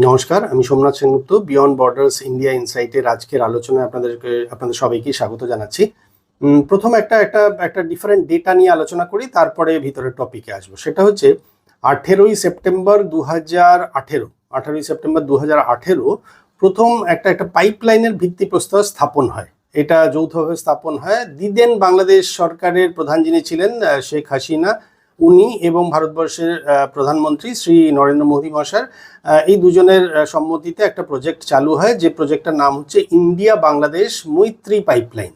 নমস্কার, আমি Somnath Sengupta. Beyond borders India ইনসাইটের আজকের আলোচনায় আপনাদের সবাইকে স্বাগত জানাচ্ছি। প্রথম একটা ডিফারেন্ট ডেটা নিয়ে আলোচনা করি, তারপরে ভিতরের টপিকে আসবো। সেটা হচ্ছে 18ই সেপ্টেম্বর 2018। 18ই সেপ্টেম্বর 2018 প্রথম একটা পাইপলাইনের ভিত্তিপ্রস্তর স্থাপন হয়। এটা যৌথভাবে স্থাপন হয়। দিদেন বাংলাদেশ সরকারের প্রধান যিনি ছিলেন শেখ হাসিনা, উনি এবং ভারতবর্ষের প্রধানমন্ত্রী শ্রী নরেন্দ্র মোদী মহাশয়, এই দুজনের সম্মতিতে একটা প্রজেক্ট চালু হয়, যে প্রজেক্টটার নাম হচ্ছে ইন্ডিয়া বাংলাদেশ মৈত্রী পাইপলাইন।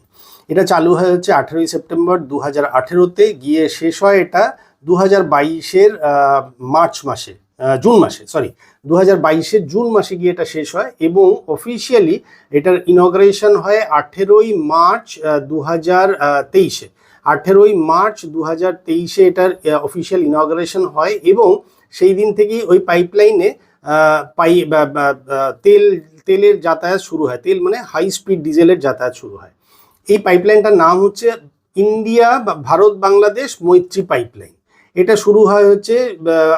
এটা চালু হয় হচ্ছে 18ই সেপ্টেম্বর 2018-তে, গিয়ে শেষ হয় এটা 2022-এর জুন মাসে গিয়ে এটা শেষ হয়, এবং অফিসিয়ালি এটার ইনগ্রেশন হয় 18ই মার্চ 2023-এ। 18ই মার্চ 2023-এ এটার অফিসিয়াল ইনগ্রেশন হয়, এবং সেই দিন থেকেই ওই পাইপলাইনে তেলের যাতায়াত শুরু হয়। তেল মানে হাই স্পিড ডিজেলের যাতায়াত শুরু হয়। এই পাইপলাইনটার নাম হচ্ছে ইন্ডিয়া বা ভারত বাংলাদেশ মৈত্রী পাইপলাইন। এটা শুরু হয় হচ্ছে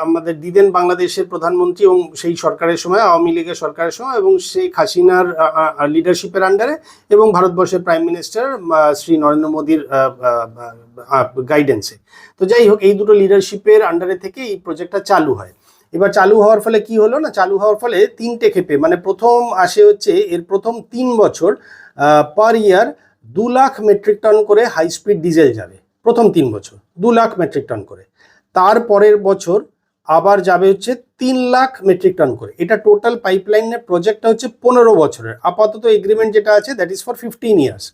আমাদের দিদেন বাংলাদেশের প্রধানমন্ত্রী এবং সেই সরকারের সময়, আওয়ামী লীগের সরকারের সময়, এবং শেখ হাসিনার লিডারশিপের আন্ডারে, এবং ভারতবর্ষের প্রাইম মিনিস্টার শ্রী নরেন্দ্র মোদীর গাইডেন্সে। তো যাই হোক, এই দুটো লিডারশিপের আন্ডারে থেকে এই প্রজেক্টটা চালু হয়। এবার চালু হওয়ার ফলে কি হলো না, চালু হওয়ার ফলে তিনটে ক্ষেপে, মানে প্রথম আসে হচ্ছে এর প্রথম 3 বছর পার ইয়ার 2 লাখ মেট্রিক টন করে হাই স্পিড ডিজেল যাবে। প্রথম 3 বছর 2 লাখ মেট্রিক টন করে। তার পরের বছর আবার যাবে হচ্ছে 3 লাখ মেট্রিক টন করে। এটা টোটাল পাইপলাইনের প্রজেক্টটা হচ্ছে 15 বছরের। আপাতত এগ্রিমেন্ট যেটা আছে দ্যাট ইজ ফর 15 ইয়ার্স।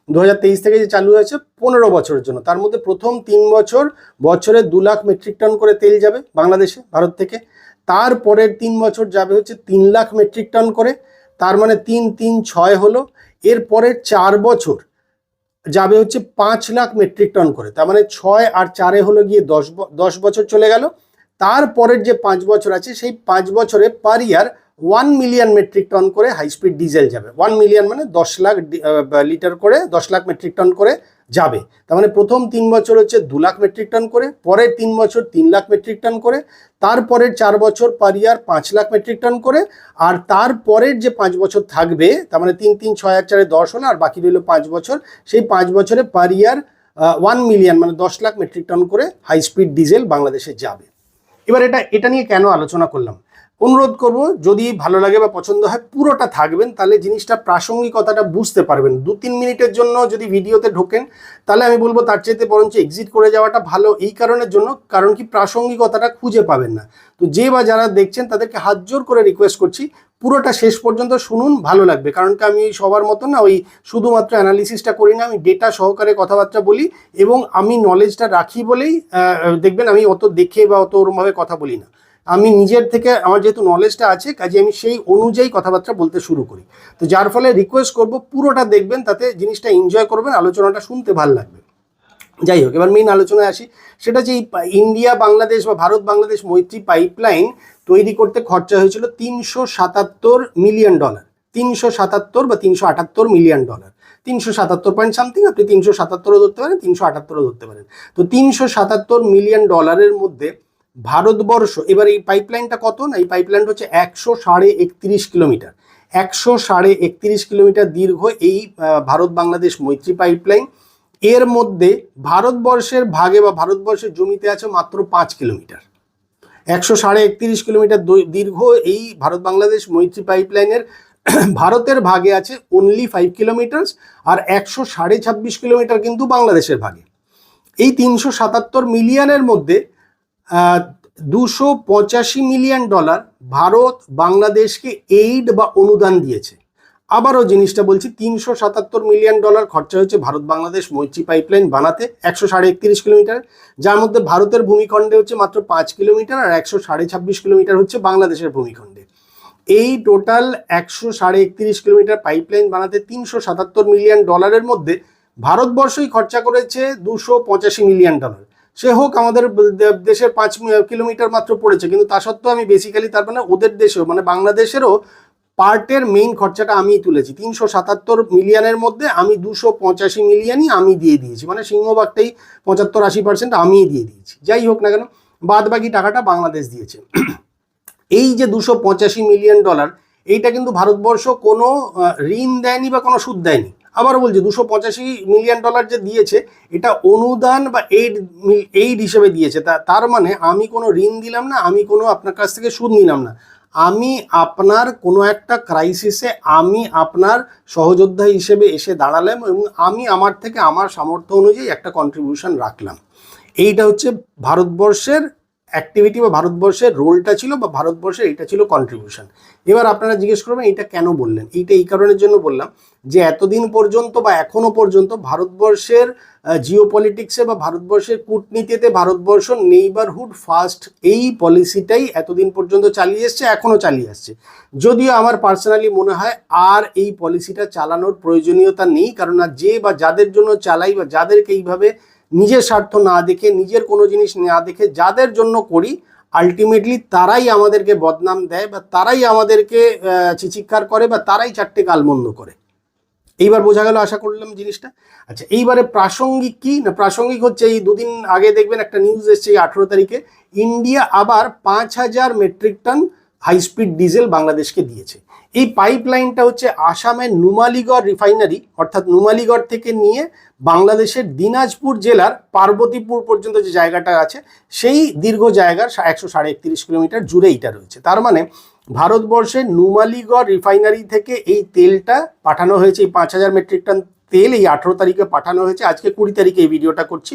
2023 থেকে যে চালু হয়েছে 15 বছরের জন্য। তার মধ্যে প্রথম 3 বছর বছরে 2 লাখ মেট্রিক টন করে তেল যাবে বাংলাদেশে ভারত থেকে। তারপরের 3 বছর যাবে হচ্ছে 3 লাখ মেট্রিক টন করে। তার মানে 3 3 6 হলো। এরপরের 4 বছর যাবে হচ্ছে 5 লাখ মেট্রিক টন করে। তার মানে 6 আর 4 হলো গিয়ে 10 বছর চলে গেল। তারপরের যে 5 বছর আছে, সেই 5 বছরে পার ইয়ার 1 মিলিয়ন মেট্রিক টন করে হাই স্পিড ডিজেল যাবে। 1 মিলিয়ন মানে 10 লাখ লিটার করে, 10 লাখ মেট্রিক টন করে যাবে। তার মানে প্রথম 3 বছর হচ্ছে 2 লাখ মেট্রিক টন করে, পরের 3 বছর 3 লাখ মেট্রিক টন করে, তারপরের 4 বছর পার ইয়ার 5 লাখ মেট্রিক টন করে, আর তারপরের যে 5 বছর থাকবে, তার মানে 3 3 6 আর 4 10 হলো, আর বাকি রইল 5 বছর। সেই 5 বছরে পার ইয়ার 1 মিলিয়ন মানে 10 লাখ মেট্রিক টন করে হাই স্পিড ডিজেল বাংলাদেশে যাবে। এবার এটা নিয়ে কেন আলোচনা করলাম, অনুরোধ করব যদি ভালো লাগে বা পছন্দ হয় পুরোটা থাকবেন, তাহলে জিনিসটা প্রাসঙ্গিকতাটা বুঝতে পারবেন। 2-3 মিনিটের জন্য যদি ভিডিওতে ঢোকেন, তাহলে আমি বলবো তার চাইতে বরঞ্চ এক্সিট করে যাওয়াটা ভালো, এই কারণের জন্য, কারণ কি প্রাসঙ্গিকতাটা খুঁজে পাবেন না। তো যে বা যারা দেখছেন তাদেরকে হাত জোর করে রিকোয়েস্ট করছি, পুরোটা শেষ পর্যন্ত শুনুন, ভালো লাগবে। কারণ কি আমি সবার মতো না ওই শুধুমাত্র অ্যানালিসিসটা করি না, আমি ডেটা সহকারে কথাবার্তা বলি, এবং আমি নলেজটা রাখি বলেই দেখবেন আমি অত দেখে বা অত ওরমভাবে কথা বলি না। আমি নিজের থেকে, আমার যেহেতু নলেজটা আছে, কাজে আমি সেই অনুযায়ী কথাবার্তা বলতে শুরু করি। তো যার ফলে রিকোয়েস্ট করব পুরোটা দেখবেন, তাতে জিনিসটা এনজয় করবেন, আলোচনাটা শুনতে ভালো লাগবে। যাই হোক, এবার মেইন আলোচনায় আসি। সেটা যে ইন্ডিয়া বাংলাদেশ বা ভারত বাংলাদেশ মৈত্রী পাইপলাইন তৈরি করতে খরচা হয়েছিল $377 মিলিয়ন। 377 বা $378 মিলিয়ন। 377 পয়েন্ট সামথিং, আপনি 377ও ধরতে পারেন, 378ও ধরতে পারেন। তো $377 মিলিয়ন মধ্যে ভারতবর্ষ, এবার এই পাইপলাইনটা কত না, এই পাইপলাইনটা হচ্ছে 131.5 কিলোমিটার। 131.5 কিলোমিটার দীর্ঘ এই ভারত বাংলাদেশ মৈত্রী পাইপলাইন। এর মধ্যে ভারতবর্ষের ভাগে বা ভারতবর্ষের জমিতে আছে মাত্র 5 কিলোমিটার। 131.5 কিলোমিটার দীর্ঘ এই ভারত বাংলাদেশ মৈত্রী পাইপলাইনের ভারতের ভাগে আছে অনলি 5 কিলোমিটার, আর 126.5 কিলোমিটার কিন্তু বাংলাদেশের ভাগে। এই $377 মিলিয়নের মধ্যে $285 মিলিয়ন ভারত বাংলাদেশকে এইড বা অনুদান দিয়েছে। আবারও জিনিসটা বলছি, $377 মিলিয়ন খরচা হয়েছে ভারত বাংলাদেশ মৈত্রী পাইপলাইন বানাতে 131.5 কিলোমিটার, যার মধ্যে ভারতের ভূমিখণ্ডে হচ্ছে মাত্র 5 কিলোমিটার, আর 126.5 কিলোমিটার হচ্ছে বাংলাদেশের ভূমিখণ্ডে। এই টোটাল 131.5 কিলোমিটার পাইপলাইন বানাতে $377 মিলিয়ন মধ্যে ভারতবর্ষই খরচা করেছে $285 মিলিয়ন। সে হোক, আমাদের দেশের 5 কিলোমিটার মাত্র পড়েছে, কিন্তু তা সত্ত্বেও আমি বেসিক্যালি, তার মানে ওদের দেশেও, মানে বাংলাদেশেরও পার্টের মেইন খরচাটা আমিই তুলেছি। 377 মিলিয়নের মধ্যে আমি 285 মিলিয়নই আমি দিয়ে দিয়েছি, মানে সিংহভাগটাই 75-80% আমিই দিয়ে দিয়েছি। যাই হোক না কেন, বাদ বাকি টাকাটা বাংলাদেশ দিয়েছে। এই যে $285 মিলিয়ন, এইটা কিন্তু ভারতবর্ষ কোনো ঋণ দেয়নি বা কোনো সুদ দেয়নি। আবারও বলছি, $285 মিলিয়ন যে দিয়েছে, এটা অনুদান বা এইড হিসেবে দিয়েছে। তার মানে আমি কোনো ঋণ দিলাম না, আমি কোনো আপনার কাছ থেকে সুদ নিলাম না, আমি আপনার কোনো একটা ক্রাইসিসে আমি আপনার সহযোদ্ধা হিসেবে এসে দাঁড়ালাম এবং আমি আমার থেকে আমার সামর্থ্য অনুযায়ী একটা কন্ট্রিবিউশন রাখলাম। এইটা হচ্ছে ভারতবর্ষের অ্যাক্টিভিটি বা ভারতবর্ষের রোলটা ছিল, বা ভারতবর্ষের এটা ছিল কন্ট্রিবিউশন। এবার আপনারা জিজ্ঞেস করবেন এটা কেন বললেন। এইটা এই কারণের জন্য বললাম যে এতদিন পর্যন্ত বা এখনো পর্যন্ত ভারতবর্ষের জিওপলিটিক্সে বা ভারতবর্ষের কূটনীতিতে ভারতবর্ষ নেইবারহুড ফার্স্ট এই পলিসিটাই এতদিন পর্যন্ত চালিয়ে এসছে, এখনও চালিয়ে আসছে। যদিও আমার পার্সোনালি মনে হয় আর এই পলিসিটা চালানোর প্রয়োজনীয়তা নেই, কারণ যে বা যাদের জন্য চালাই বা যাদেরকে এইভাবে নিজের স্বার্থ না দেখে, নিজের কোনো জিনিস না দেখে যাদের জন্য করি, আলটিমেটলি তারাই আমাদেরকে বদনাম দেয় বা তারাই আমাদেরকে চিৎকার করে বা তারাই চারটে গালমন্দ করে। এইবার বোঝা গেল আশা করলাম জিনিসটা। আচ্ছা, এইবারে প্রাসঙ্গিক কি না, প্রাসঙ্গিক হচ্ছে এই দুদিন আগে দেখবেন একটা নিউজ এসছে, এই 18 তারিখে ইন্ডিয়া আবার 5,000 metric ton high speed diesel বাংলাদেশকে দিয়েছে। এই পাইপলাইনটা হচ্ছে আসামের নুমালিগড় রিফাইনারি, অর্থাৎ নুমালিগড় থেকে নিয়ে বাংলাদেশের দিনাজপুর জেলার পার্বতীপুর পর্যন্ত যে জায়গাটা আছে, সেই দীর্ঘ জায়গার 131 কিলোমিটার জুড়ে এইটা রয়েছে। তার মানে ভারতবর্ষের নুমালিগড় রিফাইনারি থেকে এই তেলটা পাঠানো হয়েছে, এই 5,000 মেট্রিক টন তেল এই 18 তারিখে পাঠানো হয়েছে। আজকে 20 তারিখে এই ভিডিওটা করছি।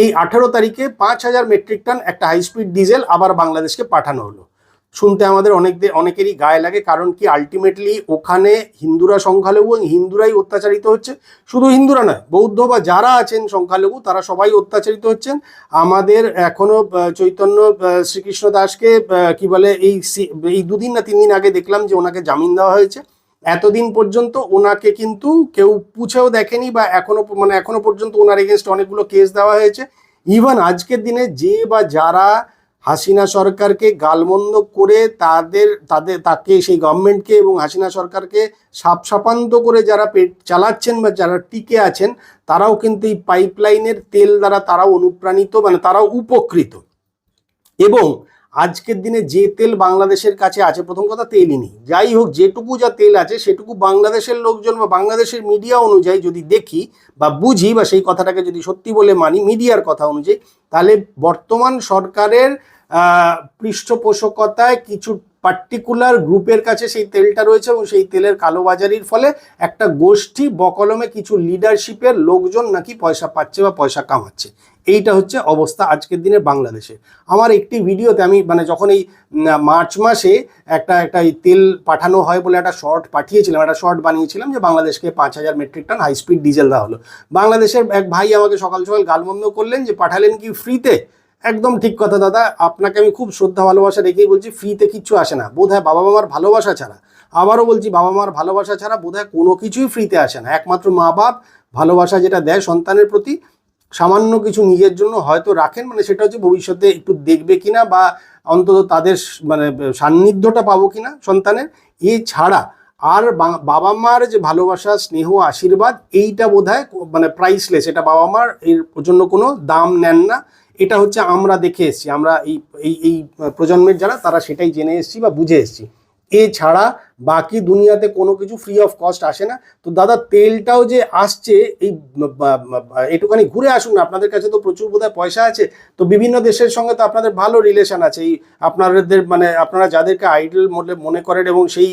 এই 18 তারিখে 5,000 মেট্রিক টন একটা হাই স্পিড ডিজেল আবার বাংলাদেশকে পাঠানো হলো। শুনতে আমাদের অনেকেরই গায়ে লাগে, কারণ কি আলটিমেটলি ওখানে হিন্দুরা সংখ্যালঘু এবং হিন্দুরাই অত্যাচারিত হচ্ছে। শুধু হিন্দুরা নয়, বৌদ্ধ বা যারা আছেন সংখ্যালঘু তারা সবাই অত্যাচারিত হচ্ছেন। আমাদের এখনো চৈতন্য শ্রীকৃষ্ণ দাসকে কি বলে এই 2 দিন না 3 দিন আগে দেখলাম যে ওনাকে জামিন দেওয়া হয়েছে। এতদিন পর্যন্ত ওনাকে কিন্তু কেউ পুছেও দেখেনি বা এখনো পর্যন্ত ওনার এগেনস্ট অনেকগুলো কেস দেওয়া হয়েছে। ইভেন আজকের দিনে যে বা যারা হাসিনা সরকারকে গালমন্দ করে তাকে সেই গভর্নমেন্টকে এবং হাসিনা সরকারকে সাপসাপান্ত করে যারা পেট চালাচ্ছেন বা যারা টিকে আছেন, তারাও কিন্তু এই পাইপলাইনের তেল দ্বারা তারাও অনুপ্রাণিত, তারাও উপকৃত। এবং আজকের দিনে যে তেল বাংলাদেশের কাছে আছে, প্রথম কথা তেলই নেই, যাই হোক যেটুকু যা তেল আছে সেটুকু বাংলাদেশের লোকজন বা বাংলাদেশের মিডিয়া অনুযায়ী যদি দেখি বা বুঝি বা সেই কথাটাকে যদি সত্যি বলে মানি মিডিয়ার কথা অনুযায়ী, তাহলে বর্তমান সরকারের পৃষ্ঠপোষকতায় কিছু পার্টিকুলার গ্রুপের কাছে সেই তেলটা রয়েছে এবং সেই তেলের কালোবাজারির ফলে একটা গোষ্ঠী বকলমে কিছু লিডারশিপের লোকজন নাকি পয়সা পাচ্ছে বা পয়সা কামাচ্ছে। এইটা হচ্ছে অবস্থা আজকের দিনে বাংলাদেশে। আমার একটি ভিডিওতে আমি যখন এই মার্চ মাসে একটা এই তেল পাঠানো হয় বলে একটা শর্ট পাঠিয়েছিলাম, একটা শর্ট বানিয়েছিলাম যে বাংলাদেশকে 5,000 metric ton high speed diesel দেওয়া হলো। বাংলাদেশের এক ভাই আমাকে সকাল সকাল গালমন্দ করলেন যে পাঠালেন কি ফ্রিতে। একদম ঠিক কথা দাদা, আপনাকে আমি খুব শ্রদ্ধা ভালোবাসা রেখেই বলছি, ফ্রিতে কিচ্ছু আসে না, বোধহয় বাবা মার ভালোবাসা ছাড়া। আবারও বলছি, বাবা মার ভালোবাসা ছাড়া বোধহয় কোনো কিছুই ফ্রিতে আসে না। একমাত্র মা বাপ ভালোবাসা যেটা দেয় সন্তানের প্রতি, সামান্য কিছু নিজের জন্য হয়তো রাখেন, সেটা হচ্ছে ভবিষ্যতে একটু দেখবে কিনা বা অন্তত তাদের সান্নিধ্যটা পাবো কিনা সন্তানের। এছাড়া আর বাবা মার যে ভালোবাসা, স্নেহ, আশীর্বাদ, এইটা বোধহয় প্রাইসলেস। এটা বাবা মার এর জন্য কোনো দাম নেন না। এটা হচ্ছে আমরা দেখে এসছি, আমরা এই প্রজন্মের যারা তারা সেটাই জেনে এসছি বা বুঝে এসছি। এছাড়া বাকি দুনিয়াতে কোনো কিছু ফ্রি অফ কস্ট আসে না। তো দাদা তেলটাও যে আসছে, এই একটুখানি ঘুরে আসুন না, আপনাদের কাছে তো প্রচুর বোধহয় পয়সা আছে, তো বিভিন্ন দেশের সঙ্গে তো আপনাদের ভালো রিলেশন আছে। এই আপনাদের আপনারা যাদেরকে আইডল মনে করেন এবং সেই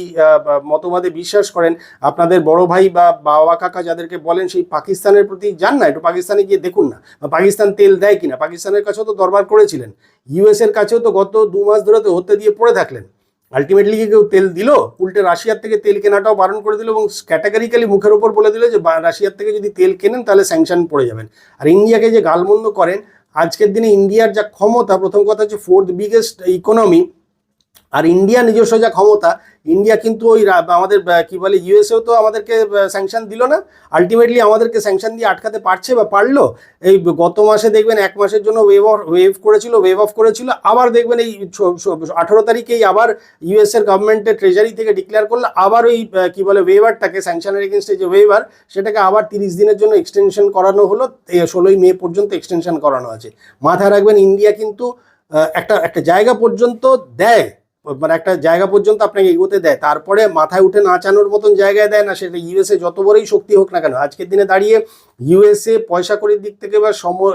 মতবাদে বিশ্বাস করেন, আপনাদের বড় ভাই বা বাবা কাকা যাদেরকে বলেন, সেই পাকিস্তানের প্রতি যান না, একটু পাকিস্তানে গিয়ে দেখুন না পাকিস্তান তেল দেয় কিনা। পাকিস্তানের কাছেও তো দরবার করেছিলেন, ইউএস এর কাছেও তো গত 2 মাস ধরে তো হতে দিয়ে পড়ে থাকলেন। আলটিমেটলি কি কেউ তেল দিল? উল্টে রাশিয়ার থেকে তেল কেনাটাও বারণ করে দিল এবং ক্যাটাগরিক্যালি মুখের ওপর বলে দিল যে রাশিয়ার থেকে যদি তেল কেনেন তাহলে স্যাংশন পড়ে যাবেন। আর ইন্ডিয়াকে যে গালমন্দ করেন, আজকের দিনে ইন্ডিয়ার যা ক্ষমতা, প্রথম কথা হচ্ছে 4th বিগেস্ট ইকোনমি, আর ইন্ডিয়া নিজস্ব যা ক্ষমতা, ইন্ডিয়া কিন্তু ওই আমাদের কি বলে ইউএসএও তো আমাদেরকে স্যাংশন দিল না। আলটিমেটলি আমাদেরকে স্যাংশন দিয়ে আটকাতে পারছে বা পারলো? এই গত মাসে দেখবেন 1 মাসের জন্য ওয়েভ অফ করেছিল, আবার দেখবেন এই 18 তারিখেই আবার ইউএস এর গভর্নমেন্টের ট্রেজারি থেকে ডিক্লেয়ার করলো আবার ওই কি বলে ওয়েভারটাকে, স্যাংশনের এগেনস্টে যে ওয়েভার, সেটাকে আবার 30 দিনের জন্য এক্সটেনশন করানো হলো, 16ই মে পর্যন্ত এক্সটেনশন করানো আছে। মাথায় রাখবেন, ইন্ডিয়া কিন্তু একটা জায়গা পর্যন্ত দেয়, মানে একটা জায়গা পর্যন্ত আপনাকে এগোতে দেয়, তারপরে মাথায় উঠে নাচানোর মতন জায়গায় দেয় না, সেটা ইউএসএ যত বড়ই শক্তি হোক না কেন। আজকের দিনে দাঁড়িয়ে ইউএসএ পয়সা কড়ির দিক থেকে বা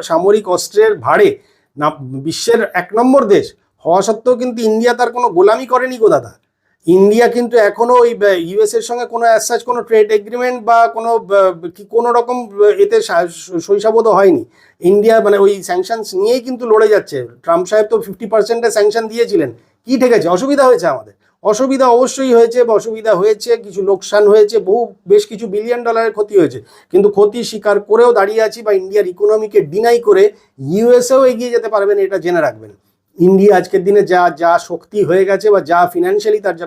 সামরিক অস্ত্রের ভারে না বিশ্বের 1 নম্বর দেশ হওয়া সত্ত্বেও কিন্তু ইন্ডিয়া তার কোনো গোলামি করেনি গো দাদা। ইন্ডিয়া কিন্তু এখনো ওই ইউএস এর সঙ্গে কোনো অ্যাজ কোনো ট্রেড এগ্রিমেন্ট বা কোনো রকম এতে শৈশাবোধ হয়নি। ইন্ডিয়া মানে ওই স্যাংশনস নিয়েই কিন্তু লড়ে যাচ্ছে। ট্রাম্প সাহেব তো 50%-এর স্যাংশন দিয়েছিলেন, কি ঠেকেছে? অসুবিধা হয়েছে আমাদের, অসুবিধা অবশ্যই হয়েছে, বা অসুবিধা হয়েছে, কিছু লোকসান হয়েছে, বেশ কিছু বিলিয়ন ডলারের ক্ষতি হয়েছে, কিন্তু ক্ষতি স্বীকার করেও দাঁড়িয়ে আছি, বা ইন্ডিয়ার ইকোনমিকে ডিনাই করে ইউএসএও এগিয়ে যেতে পারবেন, এটা জেনে রাখবেন। ইন্ডিয়া আজকের দিনে যা শক্তি হয়ে গেছে, বা যা ফিনান্সিয়ালি তার যা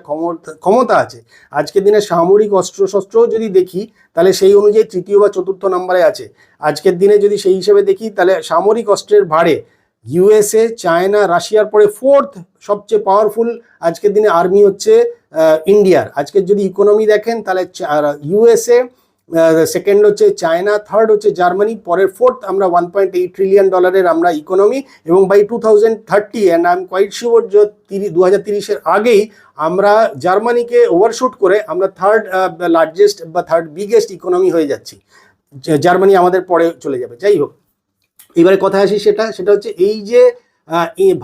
ক্ষমতা আছে, আজকের দিনে সামরিক অস্ত্রশস্ত্রও যদি দেখি তাহলে সেই অনুযায়ী 3য় বা 4র্থ নম্বরে আছে। আজকের দিনে যদি সেই হিসেবে দেখি তাহলে সামরিক অস্ত্রের ভারে ইউএসএ, চায়না, রাশিয়ার পরে 4th সবচেয়ে পাওয়ারফুল আজকের দিনে আর্মি হচ্ছে ইন্ডিয়ার। আজকের যদি ইকোনমি দেখেন তাহলে ইউএসএ, সেকেন্ড হচ্ছে চায়না, থার্ড হচ্ছে জার্মানি, পরের 4th আমরা $1.8 ট্রিলিয়ন আমরা ইকোনমি, এবং by 2030 and I am quite sure যে 2030-এর আগেই আমরা জার্মানিকে ওভারশুট করে আমরা 3rd লার্জেস্ট বা 3rd বিগেস্ট ইকোনমি হয়ে যাচ্ছি। জার্মানি আমাদের পরে চলে যাবে। যাই হোক, এবারে কথা আসি সেটা হচ্ছে এই যে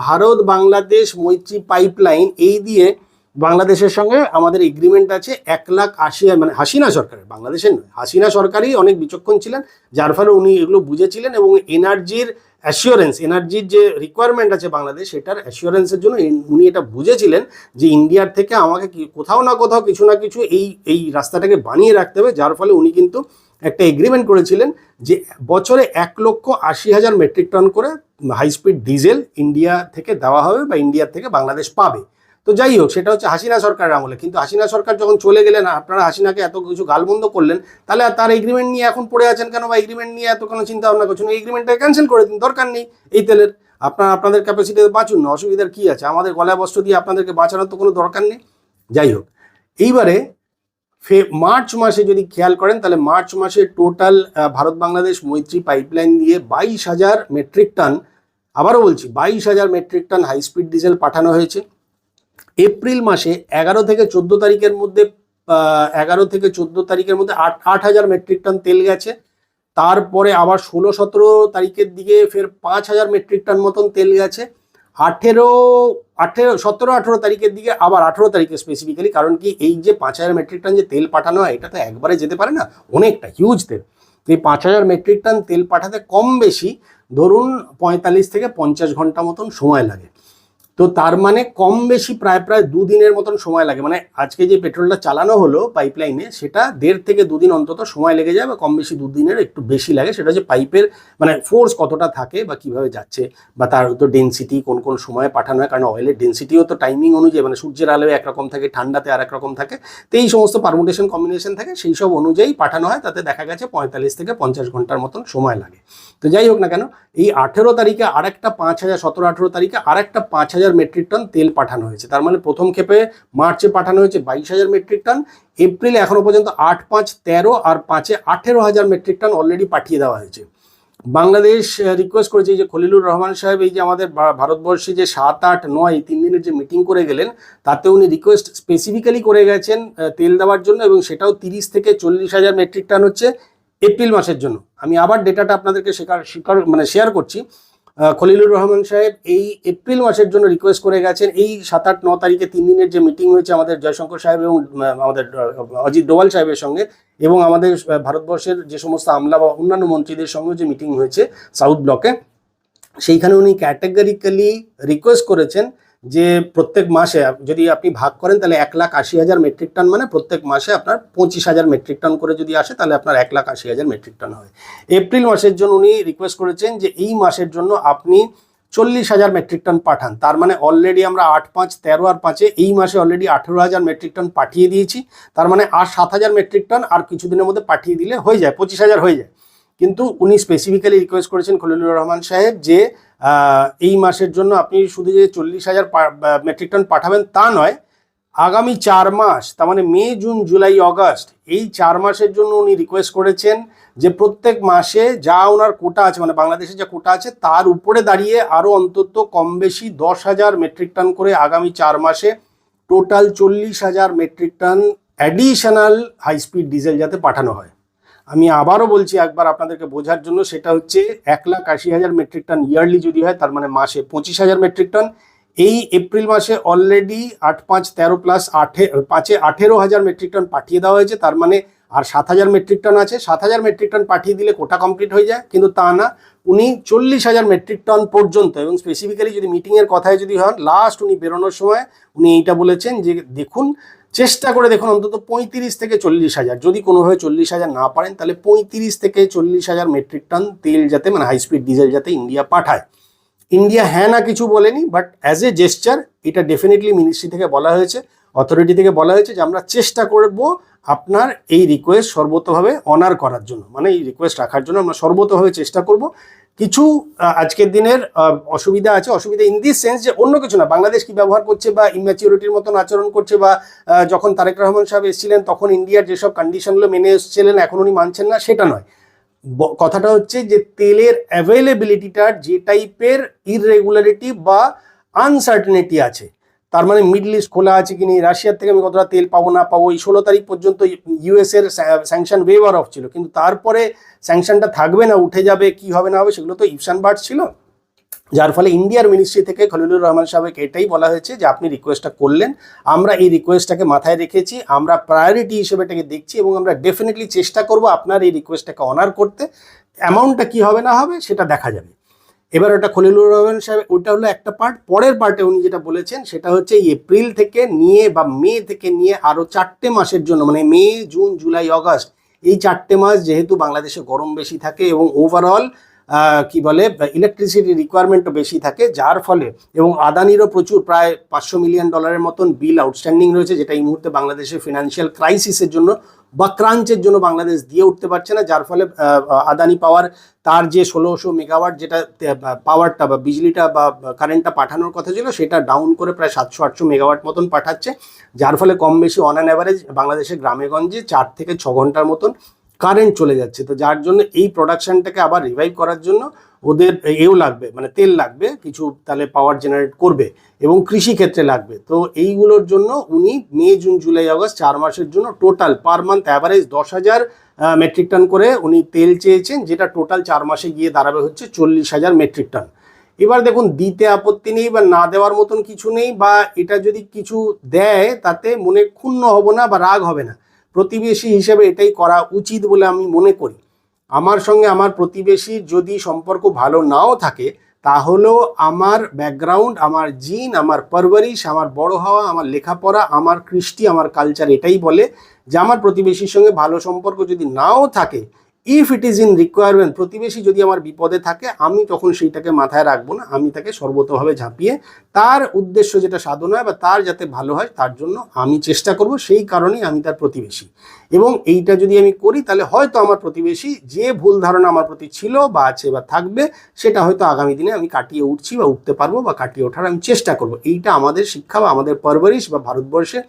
ভারত বাংলাদেশ মৈত্রী পাইপলাইন, এই দিয়ে বাংলাদেশের সঙ্গে আমাদের এগ্রিমেন্ট আছে 1,80,000, মানে হাসিনা সরকারের, বাংলাদেশের নয়, হাসিনা সরকারই অনেক বিচক্ষণ ছিলেন, যার ফলে উনি এগুলো বুঝেছিলেন, এবং এনার্জির অ্যাসিওরেন্স, এনার্জির যে রিকোয়ারমেন্ট আছে বাংলাদেশ, সেটার অ্যাসিওরেন্সের জন্য উনি এটা বুঝেছিলেন যে ইন্ডিয়ার থেকে আমাকে কোথাও না কোথাও কিছু না কিছু এই রাস্তাটাকে বানিয়ে রাখতে হবে, যার ফলে উনি কিন্তু একটা এগ্রিমেন্ট করেছিলেন যে বছরে 1,80,000 মেট্রিক টন করে হাই স্পিড ডিজেল ইন্ডিয়া থেকে দেওয়া হবে, বা ইন্ডিয়ার থেকে বাংলাদেশ পাবে। তো যাই হোক, সেটা হচ্ছে হাসিনা সরকারের আমলে। কিন্তু হাসিনা সরকার যখন চলে গেলেন, আপনারা হাসিনাকে এত কিছু গালবন্ধ করলেন, তাহলে তার এগ্রিমেন্ট নিয়ে এখন পড়ে আছেন কেন, বা এগ্রিমেন্ট নিয়ে এত কোনো চিন্তা ভাবনা করছেন? এগ্রিমেন্টটা ক্যান্সেল করে দিন, দরকার নেই এই তেলের। আপনাদের ক্যাপাসিটিতে বাঁচুন না, অসুবিধার কি আছে? আমাদের গলায় বস্ত্র দিয়ে আপনাদেরকে বাঁচানোর তো কোনো দরকার নেই। যাই হোক, এইবারে মার্চ মাসে যদি খেয়াল করেন তাহলে মার্চ মাসে টোটাল ভারত বাংলাদেশ মৈত্রী পাইপলাইন দিয়ে 22,000 মেট্রিক টন, আবারও বলছি 22,000 metric ton high speed diesel পাঠানো হয়েছে। এপ্রিল মাসে 11 থেকে 14 তারিখের মধ্যে 8,000 মেট্রিক টন তেল গেছে। তারপরে আবার 16-17 তারিখের দিকে ফের 5,000 মেট্রিক টন মতন তেল গেছে। 17-18 তারিখের দিকে আবার 18 তারিখে স্পেসিফিক্যালি, কারণ কি এই যে 5,000 মেট্রিক টন যে তেল পাঠানো হয়, এটা তো একবারে যেতে পারে না, অনেকটা হিউজ তেল। এই 5,000 মেট্রিক টন তেল পাঠাতে কম বেশি ধরুন 45 থেকে 50 ঘন্টা মতন সময় লাগে। তো তার মানে কম বেশি প্রায় 2 দিনের মতন সময় লাগে। মানে আজকে যে পেট্রোলটা চালানো হলো পাইপলাইনে, সেটা 1.5 থেকে 2 দিন অন্তত সময় লেগে যায়, বা কম বেশি 2 দিনের একটু বেশি লাগে। সেটা হচ্ছে পাইপের মানে ফোর্স কতটা থাকে, বা কিভাবে যাচ্ছে, বা তার তো ডেন্সিটি কোন সময়ে পাঠানো হয়, কারণ অয়েলের ডেন্সিটিও তো টাইমিং অনুযায়ী, মানে সূর্যের আলোয় একরকম থাকে, ঠান্ডাতে আর একরকম থাকে। তো এই সমস্ত পারমুটেশন কম্বিনেশন থাকে, সেই সব অনুযায়ী পাঠানো হয়। তাতে দেখা গেছে 45 থেকে 50 ঘন্টার মতন সময় লাগে। তো যাই হোক না কেন, এই 18 তারিখে আরেকটা 5,000, 17-18 তারিখে আরেকটা 5,000 মেট্রিক টন তেল পাঠানো হয়েছে। তার মানে প্রথম ক্ষেপে মার্চে পাঠানো হয়েছে 22,000 মেট্রিক টন, এপ্রিলে এখনো পর্যন্ত 8-5-13 আর 5-18,000 মেট্রিক টন অলরেডি পাঠিয়ে দেওয়া হয়েছে। বাংলাদেশ রিকোয়েস্ট করেছে যে খলিলুর রহমান সাহেব, এই যে আমাদের ভারতবর্ষে যে 7-8-9 3 দিনের যে মিটিং করে গেলেন, তাতে উনি রিকোয়েস্ট স্পেসিফিক্যালি করে গেছেন তেল দেওয়ার জন্য, এবং সেটাও 30 থেকে 40,000 মেট্রিক টন হচ্ছে এপ্রিল মাসের জন্য। আমি আবার ডেটাটা আপনাদেরকে শেয়ার করছি। খলিলুর রহমান সাহেব এই এপ্রিল মাসের জন্য রিকোয়েস্ট করে গেছেন। এই 7-8-9 তারিখে 3 দিনের যে মিটিং হয়েছে আমাদের জয়শঙ্কর সাহেব এবং আমাদের অজিত ডোভাল সাহেবের সঙ্গে, এবং আমাদের ভারতবর্ষের যে সমস্ত আমলা বা অন্যান্য মন্ত্রীদের সঙ্গে যে মিটিং হয়েছে সাউথ ব্লকে, সেইখানে উনি ক্যাটেগরিক্যালি রিকোয়েস্ট করেছেন যে প্রত্যেক মাসে যদি আপনি ভাগ করেন তাহলে 1,80,000 মেট্রিক টন, মানে প্রত্যেক মাসে আপনার 25,000 মেট্রিক টন করে যদি আসে তাহলে আপনার 1,80,000 মেট্রিক টন হয়। এপ্রিল মাসের জন্য উনি রিকোয়েস্ট করেছেন যে এই মাসের জন্য আপনি 40,000 মেট্রিক টন পাঠান। তার মানে অলরেডি আমরা 8-5-13 আর 5 এই মাসে অলরেডি 18,000 মেট্রিক টন পাঠিয়ে দিয়েছি। তার মানে আর 7,000 মেট্রিক টন আর কিছুদিনের মধ্যে পাঠিয়ে দিলে হয়ে যায়, 25,000 হয়ে যায়। কিন্তু উনি স্পেসিফিক্যালি রিকোয়েস্ট করেছেন খলিলুর রহমান সাহেব যে এই মাসের জন্য আপনি শুধু যে 40,000 মেট্রিক টন পাঠাবেন তা নয়, আগামী 4 মাস, তার মানে মে, জুন, জুলাই, অগাস্ট, এই 4 মাসের জন্য উনি রিকোয়েস্ট করেছেন যে প্রত্যেক মাসে যা ওনার কোটা আছে, মানে বাংলাদেশে যা কোটা আছে তার উপরে দাঁড়িয়ে আরও অন্তত কম বেশি 10,000 মেট্রিক টন করে আগামী 4 মাসে total 40,000 metric ton additional high speed diesel যাতে পাঠানো হয়। আমি আবারও বলছি একবার আপনাদেরকে বোঝার জন্য, সেটা হচ্ছে 1,80,000 মেট্রিক টন ইয়ারলি যদি হয়, তার মানে মাসে 25,000 মেট্রিক টন। এই এপ্রিল মাসে অলরেডি 8 5 13 প্লাস 5 18,000 মেট্রিক টন পাঠিয়ে দেওয়া হয়েছে, তার মানে আর 7,000 মেট্রিক টন আছে। 7,000 মেট্রিক টন পাঠিয়ে দিলে কোটা কমপ্লিট হয়ে যায়, কিন্তু তা না, উনি 40,000 মেট্রিক টন পর্যন্ত, এবং স্পেসিফিক্যালি যদি মিটিংয়ের কথায় যদি হন, লাস্ট উনি বেরোনোর সময় উনি এইটা বলেছেন যে দেখুন, চেষ্টা করে দেখুন অন্তত 35 থেকে 40,000, যদি কোনোভাবে 40,000 না পারেন তাহলে 35 থেকে 40,000 মেট্রিক টন তেল যাতে, মানে হাই স্পিড ডিজেল যাতে ইন্ডিয়া পাঠায়। ইন্ডিয়া হ্যাঁ না কিছু বলেনি, বাট অ্যাজ এ জেস্টার এটা ডেফিনেটলি মিনিস্ট্রি থেকে বলা হয়েছে, অথরিটি থেকে বলা হয়েছে যে আমরা চেষ্টা করব আপনার এই রিকোয়েস্ট সর্বতভাবে অনার করার জন্য, মানে এই রিকোয়েস্ট রাখার জন্য আমরা সর্বতভাবে চেষ্টা করব। কিছু আজকের দিনের অসুবিধা আছে, অসুবিধা ইন দিস সেন্স যে অন্য কিছু না, বাংলাদেশ কি ব্যবহার করছে বা ইম্যাচিউরিটির মতন আচরণ করছে, বা যখন তারেক রহমান সাহেব এসেছিলেন তখন ইন্ডিয়ার যেসব কন্ডিশনগুলো মেনে এসেছিলেন এখন উনি মানছেন না, সেটা নয়। কথাটা হচ্ছে যে তেলের অ্যাভেলেবিলিটিটার যে টাইপের ইররেগুলারিটি বা আনসার্টেনিটি আছে, তার মানে মিডল ইস্ট খোলা আছে কি নেই, রাশিয়ার থেকে আমি কতটা তেল পাবো না পাবো, এই 16 তারিখ পর্যন্ত ইউএস এর স্যাংশন ওয়েভার অফ ছিল, কিন্তু তারপরে স্যাংশনটা থাকবে না উঠে যাবে, কি হবে না হবে সেগুলো তো ইফসান বার্ড ছিল। যার ফলে ইন্ডিয়ার মিনিস্ট্রি থেকে খলিলুর রহমান সাহেবকে এটাই বলা হয়েছে যে আপনি রিকোয়েস্টটা করলেন, আমরা এই রিকোয়েস্টটাকে মাথায় রেখেছি, আমরা প্রায়োরিটি হিসেবে এটাকে দেখছি, এবং আমরা ডেফিনেটলি চেষ্টা করব আপনার এই রিকোয়েস্টটাকে অনার করতে। অ্যামাউন্টটা কী হবে না হবে সেটা দেখা যাবে। এবার ওটা খলিলুর রহমান সাহেব, ওটা হলো একটা পার্ট। পরের পার্টে উনি যেটা বলেছেন সেটা হচ্ছে এপ্রিল থেকে নিয়ে বা মে থেকে নিয়ে আরও 4টে মাসের জন্য, মানে মে জুন জুলাই আগস্ট, এই 4টে মাস যেহেতু বাংলাদেশে গরম বেশি থাকে এবং ওভারঅল কি বলে ইলেকট্রিসিটি রিকোয়ারমেন্টও বেশি থাকে, যার ফলে, এবং আদানিরও প্রচুর প্রায় $500 মিলিয়ন মতন বিল আউটস্ট্যান্ডিং রয়েছে, যেটা এই মুহূর্তে বাংলাদেশের ফিনান্সিয়াল ক্রাইসিসের জন্য বা ক্রাঞ্চের জন্য বাংলাদেশ দিয়ে উঠতে পারছে না, যার ফলে আদানি পাওয়ার তার যে 1600 মেগাওয়াট যেটা পাওয়ারটা বা বিজলিটা বা কারেন্টটা পাঠানোর কথা ছিল সেটা ডাউন করে প্রায় 700-800 মেগাওয়াট মতন পাঠাচ্ছে, যার ফলে কম বেশি অন অ্যান অ্যাভারেজ বাংলাদেশের গ্রামেগঞ্জে 4 থেকে 6 ঘন্টার মতন কারেন্ট চলে যাচ্ছে। তো যার জন্য এই প্রোডাকশনটাকে আবার রিভাইভ করার জন্য ওদের এও লাগবে, মানে তেল লাগবে কিছু, তাহলে পাওয়ার জেনারেট করবে, এবং কৃষি ক্ষেত্রে লাগবে। তো এইগুলোর জন্য উনি মে জুন জুলাই আগস্ট 4 মাসের জন্য total per month average 10,000 metric ton করে উনি তেল চেয়েছেন, যেটা টোটাল 4 মাসে গিয়ে দাঁড়াবে হচ্ছে 40,000 মেট্রিক টন। এবার দেখুন, দিতে আপত্তি নেই বা না দেওয়ার মতন কিছু নেই, বা এটা যদি কিছু দেয় তাতে মনে ক্ষুণ্ণ হব না বা রাগ হবে না, প্রতিবেশী হিসেবে এটাই করা উচিত বলে আমি মনে করি। আমার সঙ্গে আমার প্রতিবেশীর যদি সম্পর্ক ভালো নাও থাকে, তাহলেও আমার ব্যাকগ্রাউন্ড, আমার জিন, আমার পরবরিশ, আমার বড় হওয়া, আমার লেখাপড়া, আমার কৃষ্টি, আমার কালচার এটাই বলে যে আমার প্রতিবেশীর সঙ্গে ভালো সম্পর্ক যদি নাও থাকে, if it is in requirement, প্রতিবেশী যদি আমার বিপদে থাকে, আমি তখন সেইটাকে মাথায় রাখবো না, আমি তাকে সর্বতভাবে ঝাঁপিয়ে তার উদ্দেশ্য যেটা সাধন হয় বা তার যাতে ভালো হয় তার জন্য আমি চেষ্টা করব, সেই কারণেই আমি তার প্রতিবেশী। এবং এইটা যদি আমি করি তাহলে হয়তো আমার প্রতিবেশী যে ভুল ধারণা আমার প্রতি ছিল বা আছে বা থাকবে, সেটা হয়তো আগামী দিনে আমি কাটিয়ে উঠছি বা উঠতে পারবো বা কাটিয়ে ওঠার আমি চেষ্টা করব। এইটা আমাদের শিক্ষা বা আমাদের পরবরিশ বা ভারতবর্ষের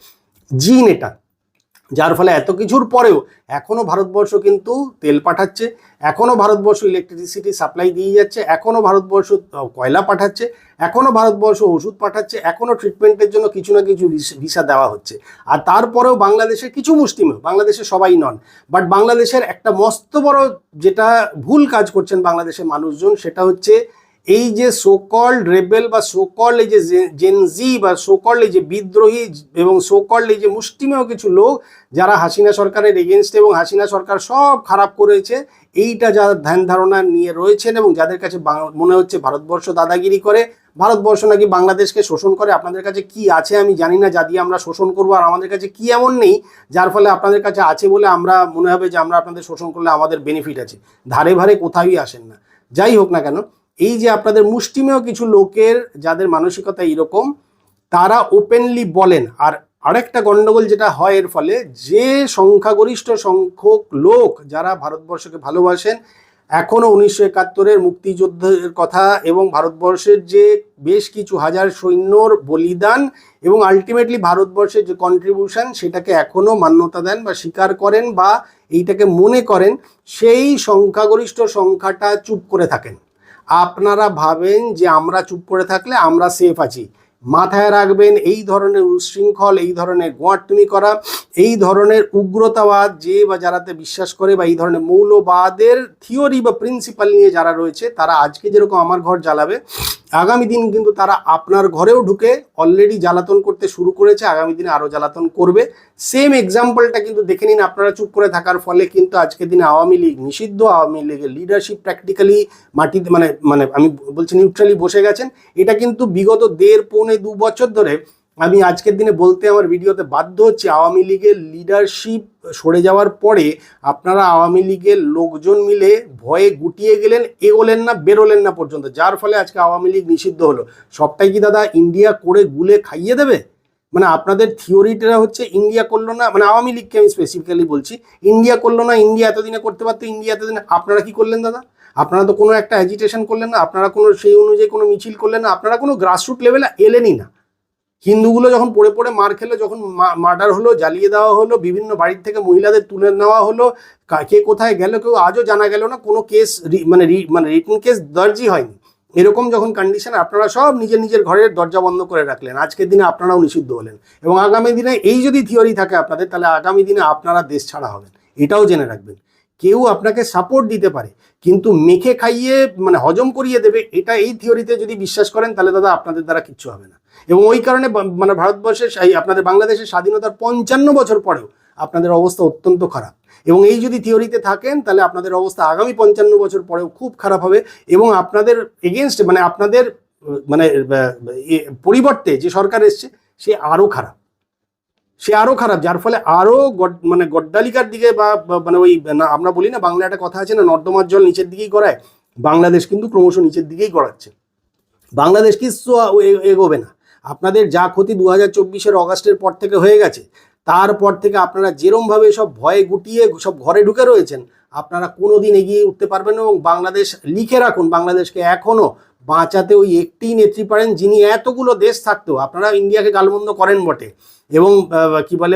জিন এটা, যার ফলে এত কিছুর পরেও এখনও ভারতবর্ষ কিন্তু তেল পাঠাচ্ছে, এখনও ভারতবর্ষ ইলেকট্রিসিটি সাপ্লাই দিয়ে যাচ্ছে, এখনও ভারতবর্ষ কয়লা পাঠাচ্ছে, এখনও ভারতবর্ষ ওষুধ পাঠাচ্ছে, এখনও ট্রিটমেন্টের জন্য কিছু না কিছু ভিসা দেওয়া হচ্ছে। আর তারপরেও বাংলাদেশের কিছু মুষ্টিমেয়, বাংলাদেশে সবাই নন, বাট বাংলাদেশের একটা মস্ত বড় যেটা ভুল কাজ করছেন বাংলাদেশের মানুষজন, সেটা হচ্ছে এই যে সোকল্ড রেবেল বা সোকল্ড এই যে জেনজি বা সোকল্ড এই যে বিদ্রোহী এবং সোকল্ড এই যে মুষ্টিমেয় কিছু লোক যারা হাসিনা সরকারের এগেনস্টে এবং হাসিনা সরকার সব খারাপ করেছে, এইটা যারা ধ্যান ধারণা নিয়ে রয়েছেন এবং যাদের কাছে মনে হচ্ছে ভারতবর্ষ দাদাগিরি করে, ভারতবর্ষ নাকি বাংলাদেশকে শোষণ করে, আপনাদের কাছে কি আছে আমি জানি না যা দিয়ে আমরা শোষণ করবো, আর আমাদের কাছে কি এমন নেই যার ফলে আপনাদের কাছে আছে বলে আমরা মনে হবে যে আমরা আপনাদের শোষণ করলে আমাদের বেনিফিট আছে, ধারে ভারে কোথাওই আসেন না। যাই হোক না কেন, এই যে আপনাদের মুষ্টিমেয় কিছু লোকের যাদের মানসিকতা এইরকম, তারা ওপেনলি বলেন। আর আরেকটা গন্ডগোল যেটা হয় এর ফলে, যে সংখ্যাগরিষ্ঠ সংখ্যক লোক যারা ভারতবর্ষকে ভালোবাসেন, এখনও 1971-এর মুক্তিযুদ্ধের কথা এবং ভারতবর্ষের যে বেশ কিছু হাজার সৈন্যর বলিদান এবং আলটিমেটলি ভারতবর্ষের যে কন্ট্রিবিউশন, সেটাকে এখনও মান্যতা দেন বা স্বীকার করেন বা এইটাকে মনে করেন, সেই সংখ্যাগরিষ্ঠ সংখ্যাটা চুপ করে থাকেন। আপনারা ভাবেন যে আমরা চুপ করে থাকলে আমরা সেফ আছি, মাথায় রাখবেন এই ধরনের উচ্ছৃঙ্খল, এই ধরনের গোঁয়ার্তুমি করা, এই ধরনের উগ্রতাবাদ যে বা যারাতে বিশ্বাস করে বা এই ধরনের মৌলবাদের থিওরি বা প্রিন্সিপাল নিয়ে যারা রয়েছে, তারা আজকে যেরকম আমার ঘর জ্বালাবে, আগামী দিন কিন্তু তারা আপনার ঘরেও ঢুকে অলরেডি জ্বালাতন করতে শুরু করেছে, আগামী দিনে আরও জ্বালাতন করবে। সেম এক্সাম্পলটা কিন্তু দেখে নিন আপনারা চুপ করে থাকার ফলে কিন্তু আজকের দিনে আওয়ামী লীগ নিষিদ্ধ, আওয়ামী লীগের লিডারশিপ প্র্যাকটিক্যালি মাটিতে মানে আমি বলছি নিউট্রালি বসে গেছেন। এটা কিন্তু বিগত 1.5-2 বছর ধরে আমি আজকের দিনে বলতে আমার ভিডিওতে বাধ্য হচ্ছি, আওয়ামী লীগের লিডারশিপ সরে যাওয়ার পরে আপনারা আওয়ামী লীগের লোকজন মিলে ভয়ে গুটিয়ে গেলেন, এগোলেন না, বেরোলেন না পর্যন্ত, যার ফলে আজকে আওয়ামী লীগ নিষিদ্ধ হলো। সবটাই কি দাদা ইন্ডিয়া করে গুলে খাইয়ে দেবে? মানে আপনাদের থিওরিটা হচ্ছে ইন্ডিয়া করলো না, মানে আওয়ামী লীগকে আমি স্পেসিফিক্যালি বলছি, ইন্ডিয়া করলো না, ইন্ডিয়া এতদিনে করতে পারতো, ইন্ডিয়া এতদিনে। আপনারা কি করলেন দাদা? আপনারা তো কোনো একটা অ্যাজিটেশন করলেন না, আপনারা কোনো সেই অনুযায়ী কোনো মিছিল করলেন না, আপনারা কোনো গ্রাসরুট লেভেলে এলেনই না। হিন্দুগুলো যখন পড়ে পড়ে মার খেলো, যখন মার্ডার হলো, জ্বালিয়ে দেওয়া হলো, বিভিন্ন বাড়ির থেকে মহিলাদের তুলে নেওয়া হলো, কে কোথায় গেল কেউ আজও জানা গেল না, কোনো কেস মানে রিটেন কেস দর্জই হয়নি। এরকম যখন কন্ডিশন, আপনারা সব নিজের নিজের ঘরের দরজা বন্ধ করে রাখলেন, আজকের দিনে আপনারাও নিষিদ্ধ হলেন। এবং আগামী দিনে এই যদি থিওরি থাকে আপনাদের, তাহলে আগামী দিনে আপনারা দেশ ছাড়া হবেন, এটাও জেনে রাখবেন। কেউ আপনাকে সাপোর্ট দিতে পারে, কিন্তু মেখে খাইয়ে মানে হজম করিয়ে দেবে, এটা এই থিওরিতে যদি বিশ্বাস করেন, তাহলে দাদা আপনাদের দ্বারা কিচ্ছু হবে না। এবং ওই কারণে মানে ভারতবর্ষের আপনাদের বাংলাদেশের স্বাধীনতার 55 বছর পরেও আপনাদের অবস্থা অত্যন্ত খারাপ। এবং এই যদি থিওরিতে থাকেন, তাহলে আপনাদের অবস্থা আগামী 55 বছর পরেও খুব খারাপ হবে। এবং আপনাদের এগেনস্ট মানে আপনাদের মানে পরিবর্তে যে সরকার এসছে সে আরও খারাপ, যার ফলে আরও মানে গড্ডালিকার দিকে বা মানে ওই আমরা বলি না, বাংলা একটা কথা আছে না, নর্দমার জল নিচের দিকেই গড়ায়, বাংলাদেশ কিন্তু ক্রমশ নিচের দিকেই গড়াচ্ছে। বাংলাদেশ কিছু এগোবে না। আপনাদের যা ক্ষতি 2024 অগাস্টের পর থেকে হয়ে গেছে, তারপর থেকে আপনারা যেরমভাবে সব ভয়ে গুটিয়ে সব ঘরে ঢুকে রয়েছেন, আপনারা কোনোদিন এগিয়ে উঠতে পারবেন না। এবং বাংলাদেশ লিখে রাখুন, বাংলাদেশকে এখনও বাঁচাতে ওই একটি নেত্রী পারেন, যিনি এতগুলো দেশ থাকতেও, আপনারা ইন্ডিয়াকে গালমন্দ করেন বটে এবং কি বলে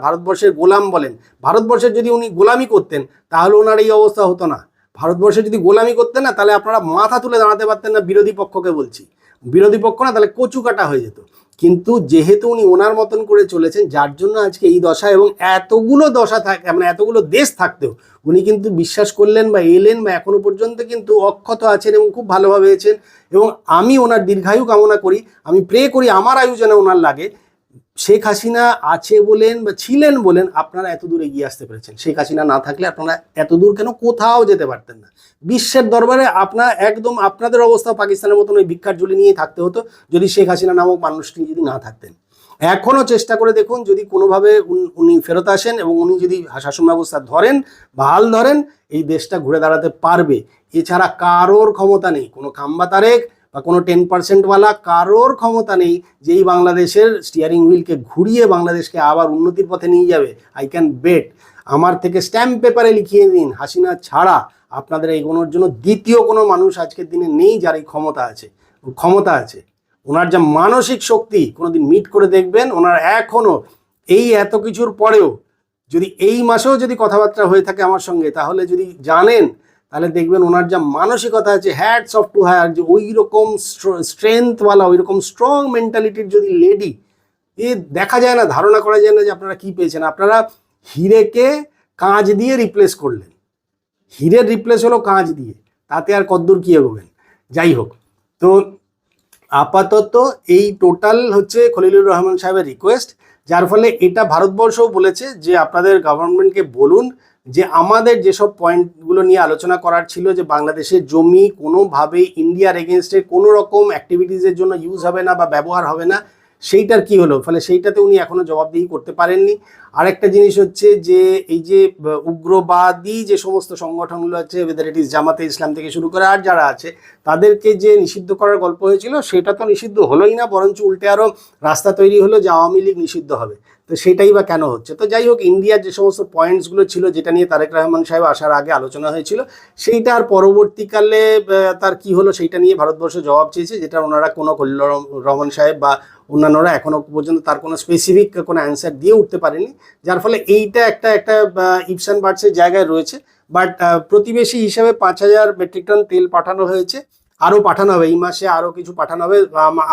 ভারতবর্ষের গোলাম বলেন, ভারতবর্ষের যদি উনি গোলামি করতেন তাহলে ওনার এই অবস্থা হতো না। ভারতবর্ষে যদি গোলামি করতেন না, তাহলে আপনারা মাথা তুলে দাঁড়াতে পারতেন না, বিরোধী পক্ষকে বলছি, বিরোধী পক্ষ না, তাহলে কচু কাটা হয়ে যেত। কিন্তু যেহেতু উনি ওনার মতন করে চলেছেন, যার জন্য আজকে এই দশা। এবং এতগুলো দশা থাকে মানে এতগুলো দেশ থাকতেও উনি কিন্তু বিশ্বাস করলেন বা এলেন বা এখনো পর্যন্ত কিন্তু অক্ষত আছেন এবং খুব ভালোভাবে আছেন। এবং আমি ওনার দীর্ঘায়ু কামনা করি, আমি প্রে করি আমার আয়ু যেন ওনার লাগে। শেখ হাসিনা আছে বলেন বা ছিলেন বলেন আপনারা এত দূর এগিয়ে আসতে পেরেছেন, শেখ হাসিনা না থাকলে আপনারা এত দূর কেন কোথাও যেতে পারতেন না। বিশ্বের দরবারে একদম আপনাদের অবস্থা পাকিস্তানের মতন ওই ভিক্ষার ঝুলি নিয়েই থাকতে হতো, যদি শেখ হাসিনা নামক মানুষটি যদি না থাকতেন। এখনও চেষ্টা করে দেখুন, যদি কোনোভাবে উনি ফেরত আসেন এবং উনি যদি শাসন ব্যবস্থা ধরেন বা হাল ধরেন, এই দেশটা ঘুরে দাঁড়াতে পারবে। এছাড়া কারোর ক্ষমতা নেই, কোনো খাম্বা তারেক বা কোনো 10%ওয়ালা কারোর ক্ষমতা নেই যেই বাংলাদেশের স্টিয়ারিং হুইলকে ঘুরিয়ে বাংলাদেশকে আবার উন্নতির পথে নিয়ে যাবে। I can bet. আমার থেকে স্ট্যাম্প পেপারে লিখিয়ে দিন, হাসিনা ছাড়া আপনাদের এগোনোর জন্য দ্বিতীয় কোনো মানুষ আজকের দিনে নেই যার এই ক্ষমতা আছে। ওনার যা মানসিক শক্তি কোনোদিন মিট করে দেখবেন, ওনার এখনও এই এত কিছুর পরেও যদি এই মাসেও যদি কথাবার্তা হয়ে থাকে আমার সঙ্গে, তাহলে যদি জানেন, তাহলে দেখবেন ওনার যা মানসিকতা আছে, হ্যাটস অফ টু হায়ার, যে ওই রকম স্ট্রেংথওয়ালা, ওই রকম স্ট্রং মেন্টালিটির যদি লেডি, এ দেখা যায় না, ধারণা করা যায় না যে আপনারা কি পেয়েছেন। আপনারা হিরেকে কাঁচ দিয়ে রিপ্লেস করলেন, হিরের রিপ্লেস হলো কাঁচ দিয়ে, তাতে আর কদ্দূর কি এগোবেন। যাই হোক, তো আপাতত এই টোটাল হচ্ছে খলিলুর রহমান সাহেবের রিকোয়েস্ট, যার ফলে এটা ভারতবর্ষও বলেছে যে আপনাদের গভর্নমেন্টকে বলুন যে আমাদের যেসব পয়েন্টগুলো নিয়ে আলোচনা করার ছিল, যে বাংলাদেশের জমি কোনোভাবেই ইন্ডিয়ার এগেনস্টে কোনো রকম অ্যাক্টিভিটিসের জন্য ইউজ হবে না বা ব্যবহার হবে না, সেইটার কি হলো। ফলে সেইটাতে উনি এখনও জবাবদিহি করতে পারেননি। আরেকটা জিনিস হচ্ছে যে এই যে উগ্রবাদী যে সমস্ত সংগঠনগুলো আছে, ওয়েদার ইট ইজ জামাতে ইসলাম থেকে শুরু করে আর যারা আছে, তাদেরকে যে নিষিদ্ধ করার গল্প হয়েছিল, সেটা তো নিষিদ্ধ হলোই না, বরঞ্চ উল্টে আরও রাস্তা তৈরি হলো যে আওয়ামী লীগ নিষিদ্ধ হবে। তো সেটাই বা কেন হচ্ছে? তো যাই হোক, ইন্ডিয়ার যে সমস্ত পয়েন্টসগুলো ছিল যেটা নিয়ে তারেক রহমান সাহেব আসার আগে আলোচনা হয়েছিল, সেইটা আর পরবর্তীকালে তার কি হলো সেইটা নিয়ে ভারতবর্ষ জবাব চেয়েছে, যেটা ওনারা কোনো খলিলুর রহমান সাহেব বা অন্যান্যরা এখনও পর্যন্ত তার কোনো স্পেসিফিক কোনো অ্যান্সার দিয়ে উঠতে পারেনি। যার ফলে এইটা একটা ইফস অ্যান্ড বাটসের জায়গায় রয়েছে। বাট প্রতিবেশী হিসাবে 5,000 মেট্রিক টন তেল পাঠানো হয়েছে। আরও পাঠানো হবে, এই মাসে আরও কিছু পাঠানো হবে।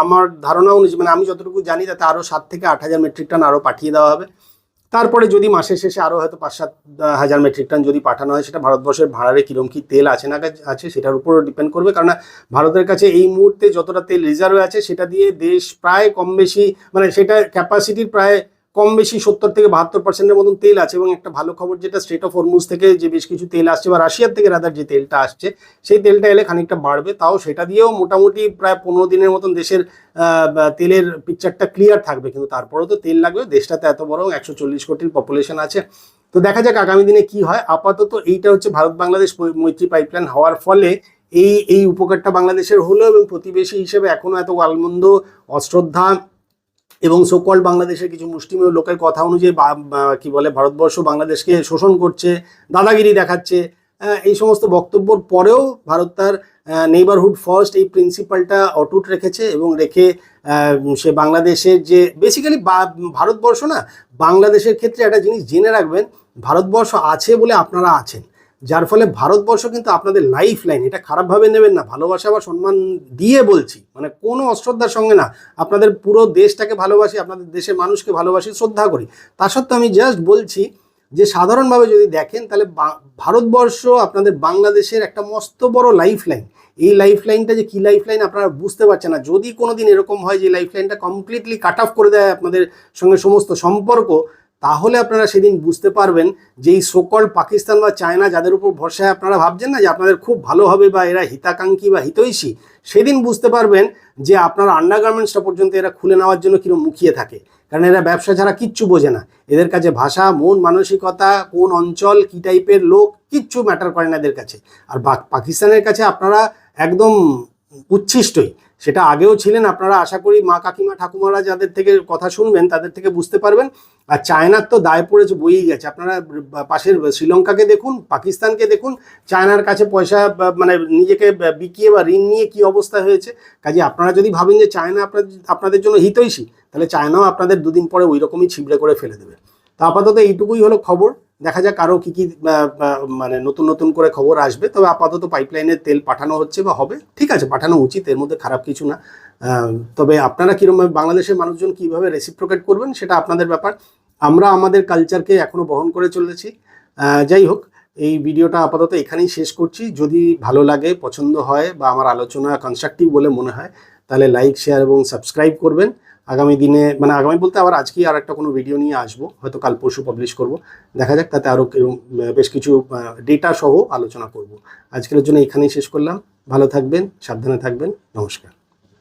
আমার ধারণা অনুযায়ী, মানে আমি যতটুকু জানি, তাতে আরও 7 থেকে 8 হাজার মেট্রিক টন আরও পাঠিয়ে দেওয়া হবে। তারপরে যদি মাসের শেষে আরও হয়তো 5-7 হাজার মেট্রিক টন যদি পাঠানো হয়, সেটা ভারতবর্ষের ভাড়ারে কীরকম কী তেল আছে না আছে সেটার উপর ডিপেন্ড করবে। কারণ ভারতের কাছে এই মুহূর্তে যতটা তেল রিজার্ভে আছে সেটা দিয়ে দেশ প্রায় কম বেশি, মানে সেটা ক্যাপাসিটির প্রায় কম বেশি 70-72% মতন তেল আছে। এবং একটা ভালো খবর যেটা, স্ট্রেট অফ হরমুজ থেকে যে বেশ কিছু তেল আসছে, বা রাশিয়ার থেকে রাদার যে তেলটা আসছে, সেই তেলটা এলে খানিকটা বাড়বে। তাও সেটা দিয়েও মোটামুটি প্রায় 15 দিনের মতন দেশের তেলের পিকচারটা ক্লিয়ার থাকবে। কিন্তু তারপরেও তো তেল লাগবে, দেশটাতে এত বড় 140 কোটির পপুলেশন আছে। তো দেখা যাক আগামী দিনে কি হয়। আপাতত এইটা হচ্ছে ভারত বাংলাদেশ মৈত্রী পাইপলাইন হওয়ার ফলে এই উপকারটা বাংলাদেশের হলো, এবং প্রতিবেশী হিসেবে এখনো এত গালমন্দ, অশ্রদ্ধা এবং সোকল বাংলাদেশের কিছু মুষ্টিমেয় লোকের কথা অনুযায়ী কি বলে, ভারতবর্ষ বাংলাদেশকে শোষণ করছে, দাদাগিরি দেখাচ্ছে, এই সমস্ত বক্তব্যর পরেও ভারত তার নেইবারহুড ফার্স্ট এই প্রিন্সিপালটা অটুট রেখেছে। এবং রেখে সে বাংলাদেশের যে বেসিক্যালি ভারতবর্ষ না, বাংলাদেশের ক্ষেত্রে একটা জিনিস জেনে রাখবেন, ভারতবর্ষ আছে বলে আপনারা আছেন, যার ফলে ভারতবর্ষ কিন্তু আপনাদের লাইফ লাইন। এটা খারাপভাবে নেবেন না, ভালোবাসা বা সম্মান দিয়ে বলছি, মানে কোনো অশ্রদ্ধার সঙ্গে না। আপনাদের পুরো দেশটাকে ভালোবাসি, আপনাদের দেশের মানুষকে ভালোবাসি, শ্রদ্ধা করি। তা সত্ত্বেও আমি জাস্ট বলছি যে সাধারণভাবে যদি দেখেন, তাহলে ভারতবর্ষ আপনাদের বাংলাদেশের একটা মস্ত বড় লাইফ লাইন। এই লাইফ লাইনটা যে কী লাইফ লাইন আপনারা বুঝতে পারছেন না। যদি কোনো দিন এরকম হয় যে লাইফ লাইনটা কমপ্লিটলি কাট অফ করে দেয় আপনাদের সঙ্গে সমস্ত সম্পর্ক, তাহলে আপনারা সেদিন বুঝতে পারবেন যে এই সোকল পাকিস্তান বা চায়না, যাদের উপর ভরসায় আপনারা ভাবছেন না যে আপনাদের খুব ভালো হবে বা এরা হিতাকাঙ্ক্ষী বা হিতৈষী, সেদিন বুঝতে পারবেন যে আপনার আন্ডারগার্মেন্টসটা পর্যন্ত এরা খুলে নেওয়ার জন্য কিরকম মুখিয়ে থাকে। কারণ এরা ব্যবসা ছাড়া কিচ্ছু বোঝে না। এদের কাছে ভাষা, মন মানসিকতা, কোন অঞ্চল, কী টাইপের লোক, কিচ্ছু ম্যাটার করে না এদের কাছে। আর পাকিস্তানের কাছে আপনারা একদম উচ্ছিষ্টই, সেটা আগেও ছিলেন। আপনারা আশা করি মা কাকিমা ঠাকুমারা যাদের থেকে কথা শুনবেন তাদের থেকে বুঝতে পারবেন। আর চায়নার তো দায় পড়েছে, বইই গেছে। আপনারা পাশের শ্রীলঙ্কাকে দেখুন, পাকিস্তানকে দেখুন, চায়নার কাছে পয়সা মানে নিজেকে বিকিয়ে বা ঋণ নিয়ে কি অবস্থা হয়েছে। কাজে আপনারা যদি ভাবেন যে চায়না আপনাদের জন্য হিতৈষী, তাহলে চায়নাও আপনাদের দুদিন পরে ওই রকমই ছিবড়ে করে ফেলে দেবে। তো আপাতত এইটুকুই হলো খবর। দেখা যাক আরও কী কী মানে নতুন নতুন করে খবর আসবে। তবে আপাতত পাইপলাইনের তেল পাঠানো হচ্ছে বা হবে, ঠিক আছে, পাঠানো উচিত, এর মধ্যে খারাপ কিছু না। তবে আপনারা কীরকমভাবে বাংলাদেশের মানুষজন কীভাবে রেসিপ্রোকেট করবেন সেটা আপনাদের ব্যাপার। আমরা আমাদের কালচারকে এখনও বহন করে চলেছি। যাই হোক, এই ভিডিওটা আপাতত এখানেই শেষ করছি। যদি ভালো লাগে, পছন্দ হয় বা আমার আলোচনা কনস্ট্রাকটিভ বলে মনে হয়, তাহলে লাইক, শেয়ার এবং সাবস্ক্রাইব করবেন। আগামী দিনে, মানে আগামী বলতে আবার আজকেই আর একটা কোনো ভিডিও নিয়ে আসবো, হয়তো কাল পরশু পাবলিশ করব। দেখা যাক, তাতে আরও বেশ কিছু ডেটা সহ আলোচনা করব। আজকের জন্য এখানেই শেষ করলাম। ভালো থাকবেন, সাবধানে থাকবেন, নমস্কার।